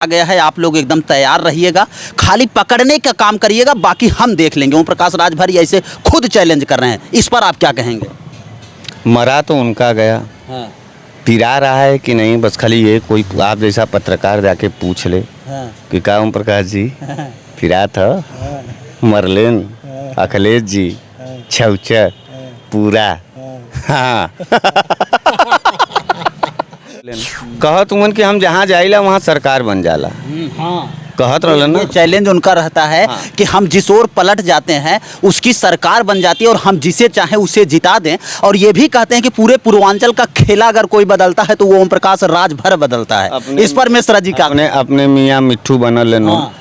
आ गया है। आप लोग एकदम तैयार रहिएगा, खाली पकड़ने का काम करिएगा, बाकी हम देख लेंगे। ओम प्रकाश राजभर ऐसे खुद चैलेंज कर रहे हैं, इस पर आप क्या कहेंगे? मरा तो उनका गया, हाँ, पिरा रहा है कि नहीं, बस खाली ये कोई आप जैसा पत्रकार जाके पूछ ले हाँ, कि का ओम प्रकाश जी हाँ, पिरा था, मरलेन, अखिलेश जी, छौचर पूरा, हाँ। कहत उमन कि हम जहाँ जाइला वहाँ सरकार बन जाला, हाँ। कहत रहलन ना। ये चैलेंज उनका रहता है कि हम जिस ओर पलट जाते हैं उसकी सरकार बन जाती है और हम जिसे चाहें उसे जिता दें। और ये भी कहते हैं कि पूरे पूर्वांचल का खेला अगर कोई बदलता है तो वो ओम प्रकाश राजभर बदलता है। इस पर मिश्रा जी का अपने मियाँ मिट्ठू बनल लेनो। हाँ।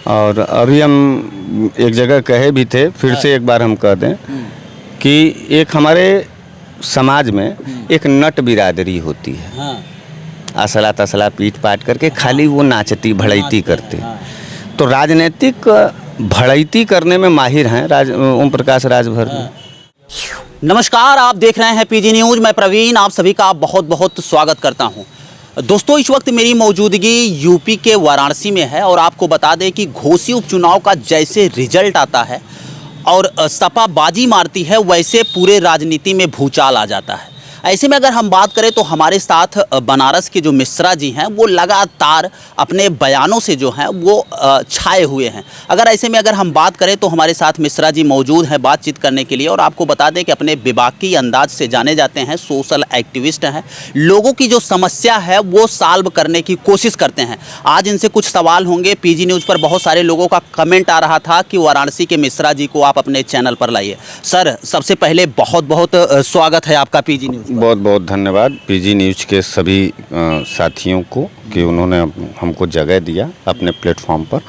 और अभी हम एक जगह कहे भी थे, फिर से एक बार हम कह दें कि एक हमारे समाज में एक नट बिरादरी होती है, हाँ, असला तसला पीट पाट करके खाली वो नाचती भड़ैती करते। हाँ। तो राजनीतिक भड़ैती करने में माहिर हैं ओम प्रकाश राजभर। नमस्कार, आप देख रहे हैं पीजी न्यूज़। मैं प्रवीण आप सभी का बहुत बहुत स्वागत करता हूं। दोस्तों, इस वक्त मेरी मौजूदगी यूपी के वाराणसी में है और आपको बता दें कि घोसी उपचुनाव का जैसे रिजल्ट आता है और सपा बाजी मारती है, वैसे पूरे राजनीति में भूचाल आ जाता है। ऐसे में अगर हम बात करें तो हमारे साथ बनारस के जो मिश्रा जी हैं वो लगातार अपने बयानों से जो हैं वो छाए हुए हैं। अगर हम बात करें तो हमारे साथ मिश्रा जी मौजूद हैं बातचीत करने के लिए। और आपको बता दें कि अपने बेबाकी अंदाज से जाने जाते हैं, सोशल एक्टिविस्ट हैं, लोगों की जो समस्या है वो सॉल्व करने की कोशिश करते हैं। आज इनसे कुछ सवाल होंगे। पीजी न्यूज़ पर बहुत सारे लोगों का कमेंट आ रहा था कि वाराणसी के मिश्रा जी को आप अपने चैनल पर लाइए। सर, सबसे पहले बहुत बहुत स्वागत है आपका पीजी न्यूज़। बहुत बहुत धन्यवाद पीजी न्यूज़ के सभी साथियों को कि उन्होंने हमको जगह दिया अपने प्लेटफॉर्म पर,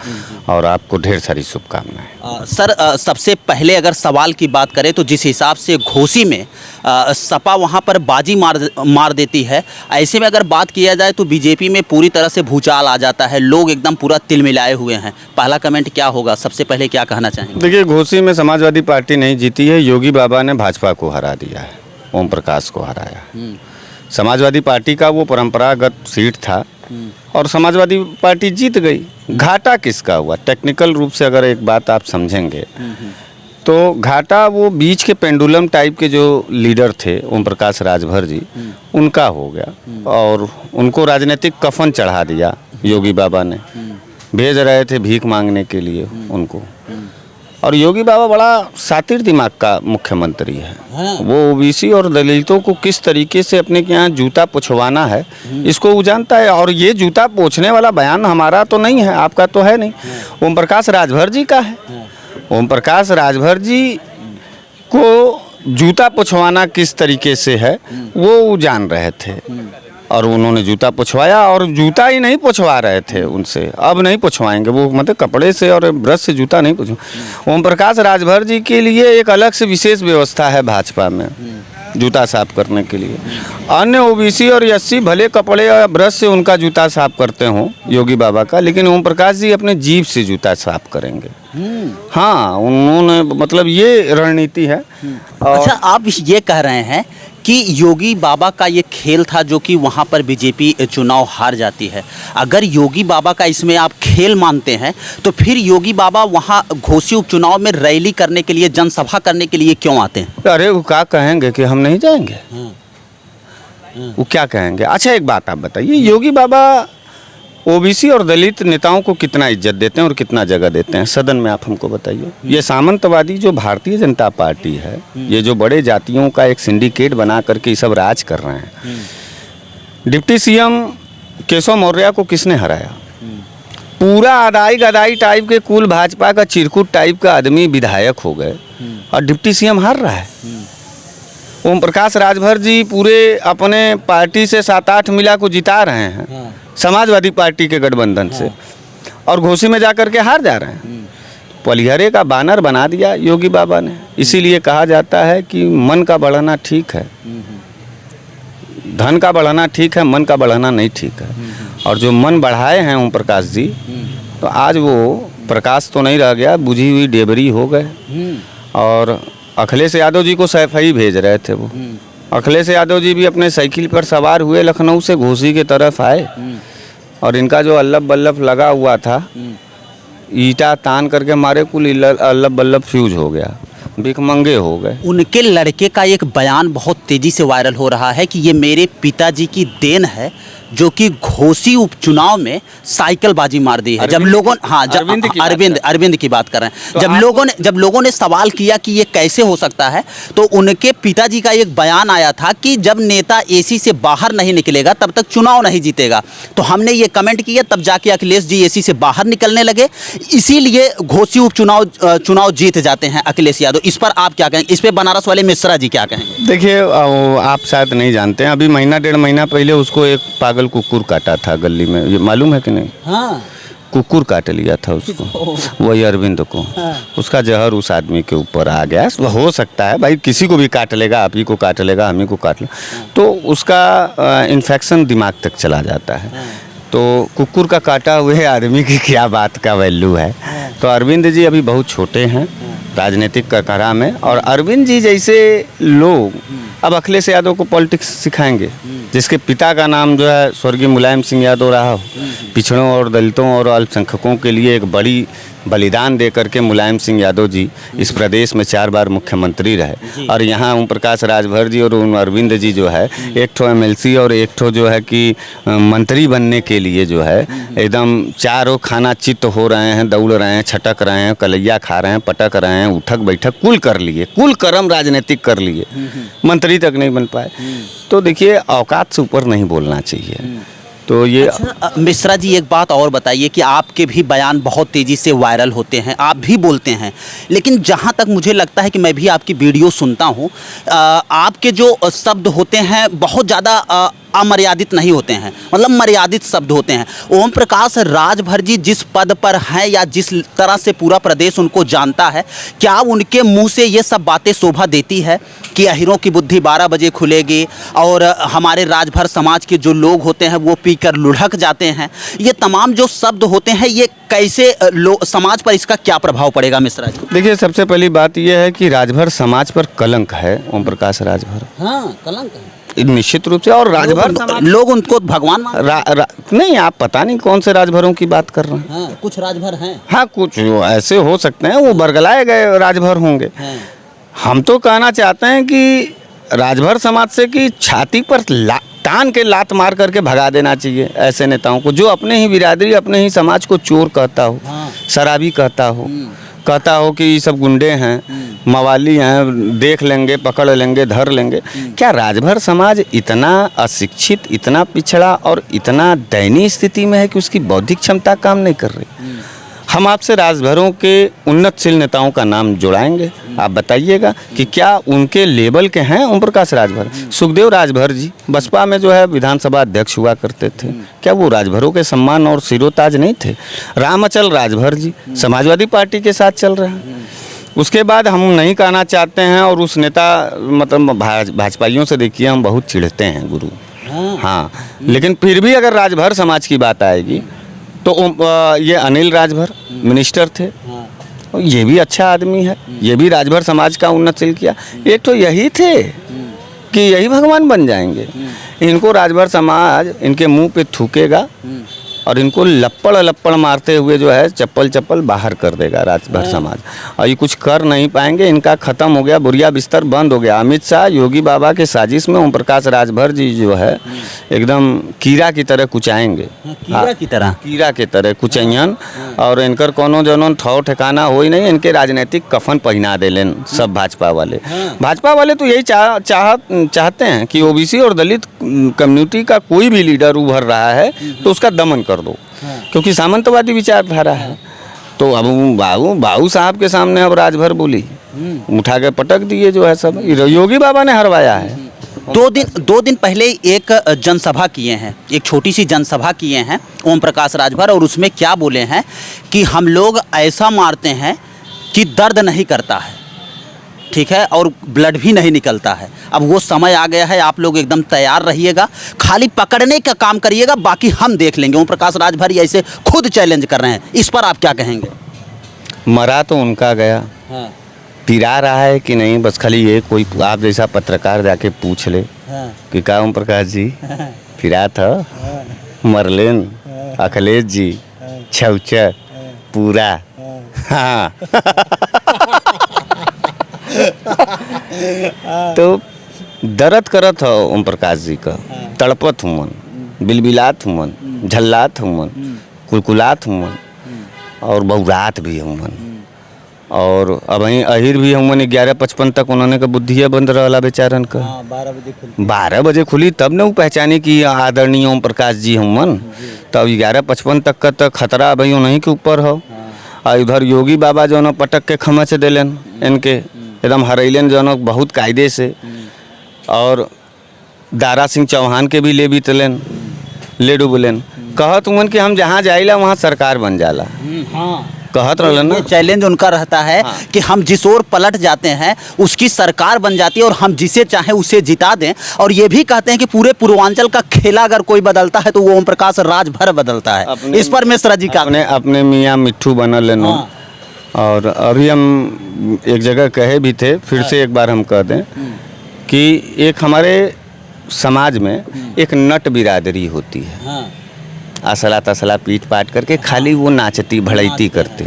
और आपको ढेर सारी शुभकामनाएं। सर, सबसे पहले अगर सवाल की बात करें तो जिस हिसाब से घोसी में सपा वहां पर बाजी मार देती है, ऐसे में अगर बात किया जाए तो बीजेपी में पूरी तरह से भूचाल आ जाता है, लोग एकदम पूरा तिलमिलाए हुए हैं। पहला कमेंट क्या होगा, सबसे पहले क्या कहना चाहेंगे? देखिए, घोसी में समाजवादी पार्टी नहीं जीती है, योगी बाबा ने भाजपा को हरा दिया है, ओम प्रकाश को हराया। समाजवादी पार्टी का वो परंपरागत सीट था और समाजवादी पार्टी जीत गई। घाटा किसका हुआ? टेक्निकल रूप से अगर एक बात आप समझेंगे तो घाटा वो बीच के पेंडुलम टाइप के जो लीडर थे ओम प्रकाश राजभर जी, उनका हो गया और उनको राजनीतिक कफन चढ़ा दिया योगी बाबा ने। भेज रहे थे भीख मांगने के लिए उनको। और योगी बाबा बड़ा सातिर दिमाग का मुख्यमंत्री है। वो ओबीसी और दलितों को किस तरीके से अपने के यहाँ जूता पोछवाना है इसको वो जानता है। और ये जूता पोछने वाला बयान हमारा तो नहीं है, आपका तो है नहीं, ओम प्रकाश राजभर जी का है। ओम प्रकाश राजभर जी को जूता पोछवाना किस तरीके से है वो जान रहे थे और उन्होंने जूता पोछवाया। और जूता ही नहीं पोछवा रहे थे उनसे, अब नहीं पोछवाएंगे वो, मतलब कपड़े से और ब्रश से जूता नहीं पोछवा। ओम प्रकाश राजभर जी के लिए एक अलग से विशेष व्यवस्था है भाजपा में जूता साफ करने के लिए। अन्य ओबीसी और एससी भले कपड़े और ब्रश से उनका जूता साफ करते हों योगी बाबा का, लेकिन ओम प्रकाश जी अपने जीभ से जूता साफ करेंगे। हाँ, उन्होंने मतलब ये रणनीति है। अच्छा, आप ये कह रहे हैं कि योगी बाबा का ये खेल था जो कि वहाँ पर बीजेपी चुनाव हार जाती है। अगर योगी बाबा का इसमें आप खेल मानते हैं तो फिर योगी बाबा वहाँ घोसी उपचुनाव में रैली करने के लिए, जनसभा करने के लिए क्यों आते हैं? अरे वो क्या कहेंगे कि हम नहीं जाएंगे? वो क्या कहेंगे? अच्छा, एक बात आप बताइए, योगी बाबा ओबीसी और दलित नेताओं को कितना इज्जत देते हैं और कितना जगह देते हैं सदन में, आप हमको बताइए। ये सामंतवादी जो भारतीय जनता पार्टी है, ये जो बड़े जातियों का एक सिंडिकेट बना करके ये सब राज कर रहे हैं। डिप्टी सीएम केशव मौर्य को किसने हराया? पूरा अदाई गदाई टाइप के कुल भाजपा का चिरकुट टाइप का आदमी विधायक हो गए और डिप्टी सीएम हार रहा है। ओम प्रकाश राजभर जी पूरे अपने पार्टी से 7-8 मिला को जिता रहे हैं समाजवादी पार्टी के गठबंधन से, और घोसी में जाकर के हार जा रहे हैं। पलिहरे का बैनर बना दिया योगी बाबा ने। इसीलिए कहा जाता है कि मन का बढ़ाना ठीक है, धन का बढ़ाना ठीक है, मन का बढ़ाना नहीं ठीक है। और जो मन बढ़ाए हैं ओम प्रकाश जी, तो आज वो प्रकाश तो नहीं रह गया, बुझी हुई डेबरी हो गए। और अखिलेश यादव जी को सैफई भेज रहे थे वो। अखिलेश यादव जी भी अपने साइकिल पर सवार हुए लखनऊ से घोसी की तरफ आए और इनका जो अल्लफ बल्लफ लगा हुआ था, ईटा तान करके मारे, कुल अल्लफ बल्लफ फ्यूज हो गया, भिखमंगे हो गए। उनके लड़के का एक बयान बहुत तेजी से वायरल हो रहा है कि ये मेरे पिताजी की देन है जो कि घोसी उपचुनाव में साइकिलबाजी मार दी है। जब लोगों अरविंद की बात कर रहे हैं, तो जब लोगों ने सवाल किया कि ये कैसे हो सकता है, तो उनके पिताजी का एक बयान आया था कि जब नेता एसी से बाहर नहीं निकलेगा तब तक चुनाव नहीं जीतेगा। तो हमने ये कमेंट किया, तब जाके अखिलेश जी एसी से बाहर निकलने लगे, इसीलिए घोसी उपचुनाव जीत जाते हैं अखिलेश यादव। इस पर आप क्या कहेंगे? इस पर बनारस वाले मिश्रा जी क्या कहेंगे? देखिए, आप शायद नहीं जानते हैं, अभी महीना डेढ़ महीना पहले उसको एक पागल कुकुर काटा था गली में, ये मालूम है कि नहीं? हाँ, कुकुर काट लिया था उसको, वही अरविंद को। उसका जहर उस आदमी के ऊपर आ गया। हो सकता है भाई, किसी को भी काट लेगा, आप ही को काट लेगा, हम ही को काट ले, तो उसका इन्फेक्शन दिमाग तक चला जाता है। तो कुकुर का काटा हुए आदमी की क्या बात का वैल्यू है? तो अरविंद जी अभी बहुत छोटे हैं राजनीतिक ककरा में, और अरविंद जी जैसे लोग अब अखिलेश यादव को पॉलिटिक्स सिखाएंगे, जिसके पिता का नाम जो है स्वर्गीय मुलायम सिंह यादव रहा हो, पिछड़ों और दलितों और अल्पसंख्यकों के लिए एक बड़ी बलिदान दे करके मुलायम सिंह यादव जी इस प्रदेश में 4 बार मुख्यमंत्री रहे, और यहाँ ओम प्रकाश राजभर जी और अरविंद जी जो है एक ठो एमएलसी और एक ठो जो है कि मंत्री बनने के लिए जो है एकदम चारों खाना चित्त हो रहे हैं, दौड़ रहे हैं, छटक रहे हैं, कलैया खा रहे हैं, पटक रहे हैं, उठक बैठक कुल कर लिए, कुल कर्म राजनीतिक कर लिए, मंत्री तक नहीं बन पाए। तो देखिए, औकात से ऊपर नहीं बोलना चाहिए। तो ये अच्छा, मिश्रा जी एक बात और बताइए कि आपके भी बयान बहुत तेज़ी से वायरल होते हैं, आप भी बोलते हैं, लेकिन जहाँ तक मुझे लगता है कि मैं भी आपकी वीडियो सुनता हूँ, आपके जो शब्द होते हैं बहुत ज़्यादा अमर्यादित नहीं होते हैं, मतलब मर्यादित शब्द होते हैं। ओम प्रकाश राजभर जी जिस पद पर हैं या जिस तरह से पूरा प्रदेश उनको जानता है, क्या उनके मुंह से ये सब बातें शोभा देती है कि अहिरों की बुद्धि 12 बजे खुलेगी और हमारे राजभर समाज के जो लोग होते हैं वो पीकर लुढ़क जाते हैं? ये तमाम जो शब्द होते हैं, ये कैसे समाज पर इसका क्या प्रभाव पड़ेगा मिश्रा जी? देखिए, सबसे पहली बात यह है कि राजभर समाज पर कलंक है ओम प्रकाश राजभर। हाँ, कलंक है निश्चित रूप से। और राजभर लोग उनको भगवान नहीं, आप पता नहीं कौन से राजभरों की बात कर रहे हैं। हाँ, कुछ राजभर हैं। हाँ, कुछ ऐसे हो सकते हैं, वो बरगलाए गए राजभर होंगे। हम तो कहना चाहते हैं कि राजभर समाज से कि छाती पर तान के लात मार करके भगा देना चाहिए ऐसे नेताओं को, जो अपने ही बिरादरी, अपने ही समाज को चोर कहता हो, शराबी कहता हो कि ये सब गुंडे हैं, मवाली हैं, देख लेंगे, पकड़ लेंगे, धर लेंगे। क्या राजभर समाज इतना अशिक्षित, इतना पिछड़ा और इतना दयनीय स्थिति में है कि उसकी बौद्धिक क्षमता काम नहीं कर रही? हम आपसे राजभरों के उन्नतशील नेताओं का नाम जुड़ाएंगे, आप बताइएगा कि क्या उनके लेवल के हैं ओम प्रकाश राजभर? सुखदेव राजभर जी बसपा में जो है विधानसभा अध्यक्ष हुआ करते थे, क्या वो राजभरों के सम्मान और सिरोताज नहीं थे? रामअचल राजभर जी समाजवादी पार्टी के साथ चल रहे हैं। उसके बाद हम नहीं कहना चाहते हैं, और उस नेता मतलब भाजपाइयों से देखिए हम बहुत चिढ़ते हैं गुरु। हाँ, लेकिन फिर भी अगर राजभर समाज की बात आएगी तो ये अनिल राजभर मिनिस्टर थे, ये भी अच्छा आदमी है, ये भी राजभर समाज का उन्नतशील किया। एक तो यही थे कि यही भगवान बन जाएंगे। इनको राजभर समाज इनके मुंह पे थूकेगा और इनको लप्पड़ मारते हुए जो है चप्पल बाहर कर देगा राजभर समाज, और ये कुछ कर नहीं पाएंगे। इनका ख़त्म हो गया, बुरिया बिस्तर बंद हो गया। अमित शाह, योगी बाबा के साजिश में ओम प्रकाश राजभर जी जो है एकदम कीड़ा की तरह कुचाएंगे, कीड़ा की तरह कुचैन, और इनकर कोनो जनों ठौ ठिकाना हो ही नहीं। इनके राजनीतिक कफन पहना देलेन सब भाजपा वाले तो यही चाहते हैं कि ओबीसी और दलित कम्युनिटी का कोई भी लीडर उभर रहा है तो उसका दमन कर दो, क्योंकि सामंतवादी विचारधारा है। तो अब बाबू साहब के सामने अब राजभर बोली, उठा के पटक दिए जो है सब। योगी बाबा ने हरवाया है। 2 दिन पहले एक जनसभा किए हैं, एक छोटी सी जनसभा किए हैं ओम प्रकाश राजभर, और उसमें क्या बोले हैं कि हम लोग ऐसा मारते हैं कि दर्द नहीं करता है, ठीक है, और ब्लड भी नहीं निकलता है। अब वो समय आ गया है, आप लोग एकदम तैयार रहिएगा, खाली पकड़ने का काम करिएगा, बाकी हम देख लेंगे। ओम प्रकाश राजभर ऐसे खुद चैलेंज कर रहे हैं, इस पर आप क्या कहेंगे? मरा तो उनका गया, पिरा रहा है कि नहीं, बस खाली ये कोई आप जैसा पत्रकार जाके पूछ ले कि क्या ओम प्रकाश जी पिरा था, मरलेन, अखिलेश जी, छौचर, पूरा। हाँ। तो दर्द करत हो ओम प्रकाश जी का, तड़पत हुमन, बिलबिलात हुमन, झल्लात हुमन, कुलकुलात हुमन और बहुरात भी हुमन। और अब वहीं अहिर भी हुमन 11:55 तक उन्होंने का बुद्धिया बंद रहला बेचारन का। 12 बजे खुली तब न वो पहचानी कि आदरणीय ओम प्रकाश जी हुमन। तब 11:55 तक का तो खतरा भाई उन्हीं के ऊपर हो। और इधर योगी बाबा जो न पटक के खमच देलन इनके, एकदम हरैलन जो न बहुत कायदे से। और दारा सिंह चौहान के भी ले बीतलन, ले डूबलन। कहत उमन कि हम जहाँ जाइला वहाँ सरकार बन जाला। कहत रहलन ना, ये चैलेंज उनका रहता है कि हम जिस ओर पलट जाते हैं उसकी सरकार बन जाती है और हम जिसे चाहें उसे जिता दें। और ये भी कहते हैं कि पूरे पूर्वांचल का खेला अगर कोई बदलता है तो वो ओम प्रकाश राज भर बदलता है। इस पर मिश्रा जी का अपने मियाँ मिट्ठू बनल है। और अभी हम एक जगह कहे भी थे, फिर से एक बार हम कह दें कि एक हमारे समाज में एक नट बिरादरी होती है। असला तसला पीट पाट करके खाली वो नाचती भड़ैती करते।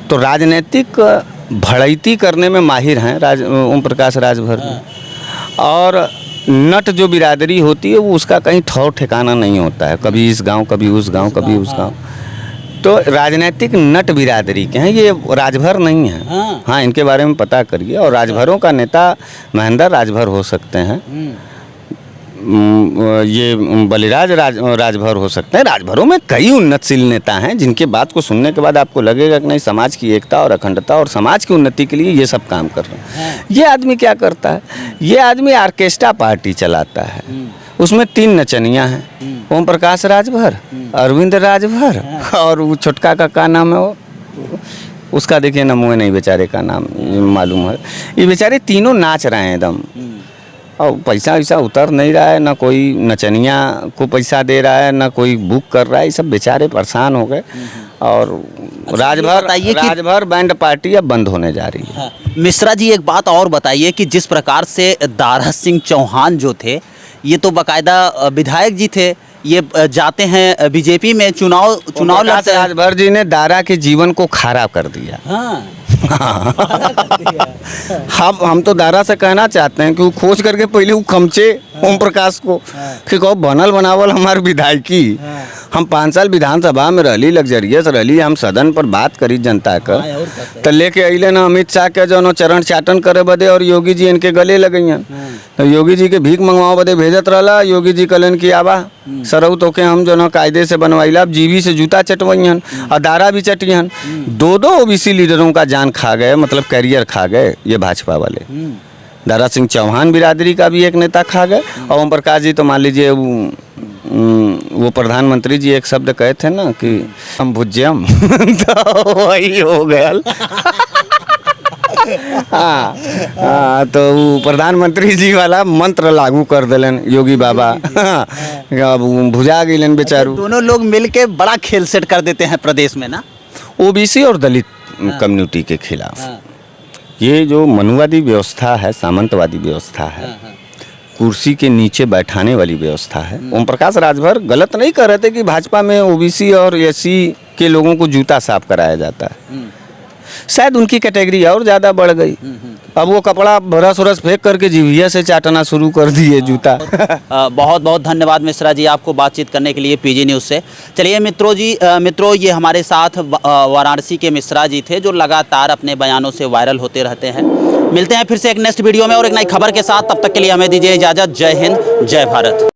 तो राजनीतिक भड़ैती करने में माहिर हैं ओम प्रकाश राजभर। और नट जो बिरादरी होती है वो उसका कहीं ठौर ठिकाना नहीं होता है, कभी इस गांव कभी उस गांव कभी उस गांव। तो राजनीतिक नट बिरादरी के हैं, ये राजभर नहीं है। हाँ, इनके बारे में पता करिए। और राजभरों का नेता महेंद्र राजभर हो सकते हैं, ये बलिराज राजभर हो सकते हैं। राजभरों में कई उन्नतशील नेता हैं जिनके बात को सुनने के बाद आपको लगेगा कि नहीं, समाज की एकता और अखंडता और समाज की उन्नति के लिए ये सब काम कर रहे हैं। ये आदमी क्या करता है, ये आदमी ऑर्केस्ट्रा पार्टी चलाता है। उसमें 3 नचनियाँ हैं, ओम प्रकाश राजभर, अरविंद राजभर और वो छोटका का नाम है वो, उसका देखिए ना, मुँह नहीं बेचारे का नाम मालूम है। ये बेचारे तीनों नाच रहे हैं एकदम, और पैसा वैसा उतर नहीं रहा है, ना कोई नचनिया को पैसा दे रहा है, ना कोई बुक कर रहा है। सब बेचारे परेशान हो गए। और राजभर बैंड पार्टी अब बंद होने जा रही है। मिश्रा जी एक बात और बताइए कि जिस प्रकार से दारा सिंह चौहान जो थे, ये तो बाकायदा विधायक जी थे, ये जाते हैं बीजेपी में चुनाव लड़ते हैं। राजभर जी ने दारा के जीवन को खराब कर दिया। हम तो दारा से कहना चाहते हैं कि वो खोज करके पहले वो खमचे ओम प्रकाश को कि कहो बनल बनावल हमार विधायकी। हम 5 साल विधानसभा में रही, लग्जरियस रही, हम सदन पर बात करी जनता का। तो लेके अइले ना अमित शाह के जो चरण चाटन करे बदे, और योगी जी इनके गले लगइयन। तो योगी जी के भीख मंगवाओ बदे भेजत रहला। योगी जी कहलन कि आबा सरऊ तो के हम जो कायदे से बनवाइला, जीवी से जूता चटवइयन और दारा भी चटियन। 2 ओबीसी लीडरों का जान खा गए, मतलब कैरियर खा गए ये भाजपा वाले। दारा सिंह चौहान बिरादरी का भी एक नेता खा गए। और ओम प्रकाश जी तो मान लीजिए वो प्रधानमंत्री जी एक शब्द कहे थे ना कि हम भुज्यम तो वही हो गया। हाँ, तो वो प्रधानमंत्री जी वाला मंत्र लागू कर दिलन योगी बाबा। अब भुजा गिलन बेचारू। दोनों लोग मिलके बड़ा खेल सेट कर देते हैं प्रदेश में ना, ओबीसी और दलित कम्युनिटी के खिलाफ। ये जो मनुवादी व्यवस्था है, सामंतवादी व्यवस्था है, कुर्सी के नीचे बैठाने वाली व्यवस्था है। ओम प्रकाश राजभर गलत नहीं कर रहे थे कि भाजपा में ओबीसी और एससी के लोगों को जूता साफ कराया जाता है। शायद उनकी कैटेगरी और ज़्यादा बढ़ गई। अब वो कपड़ा बरस उरस फेंक करके जीविया से चाटना शुरू कर दिए जूता। बहुत बहुत धन्यवाद मिश्रा जी आपको बातचीत करने के लिए पीजी न्यूज़ से। चलिए मित्रों ये हमारे साथ वाराणसी के मिश्रा जी थे जो लगातार अपने बयानों से वायरल होते रहते हैं। मिलते हैं फिर से एक नेक्स्ट वीडियो में और एक नई खबर के साथ। तब तक के लिए हमें दीजिए इजाज़त। जय हिंद, जय भारत।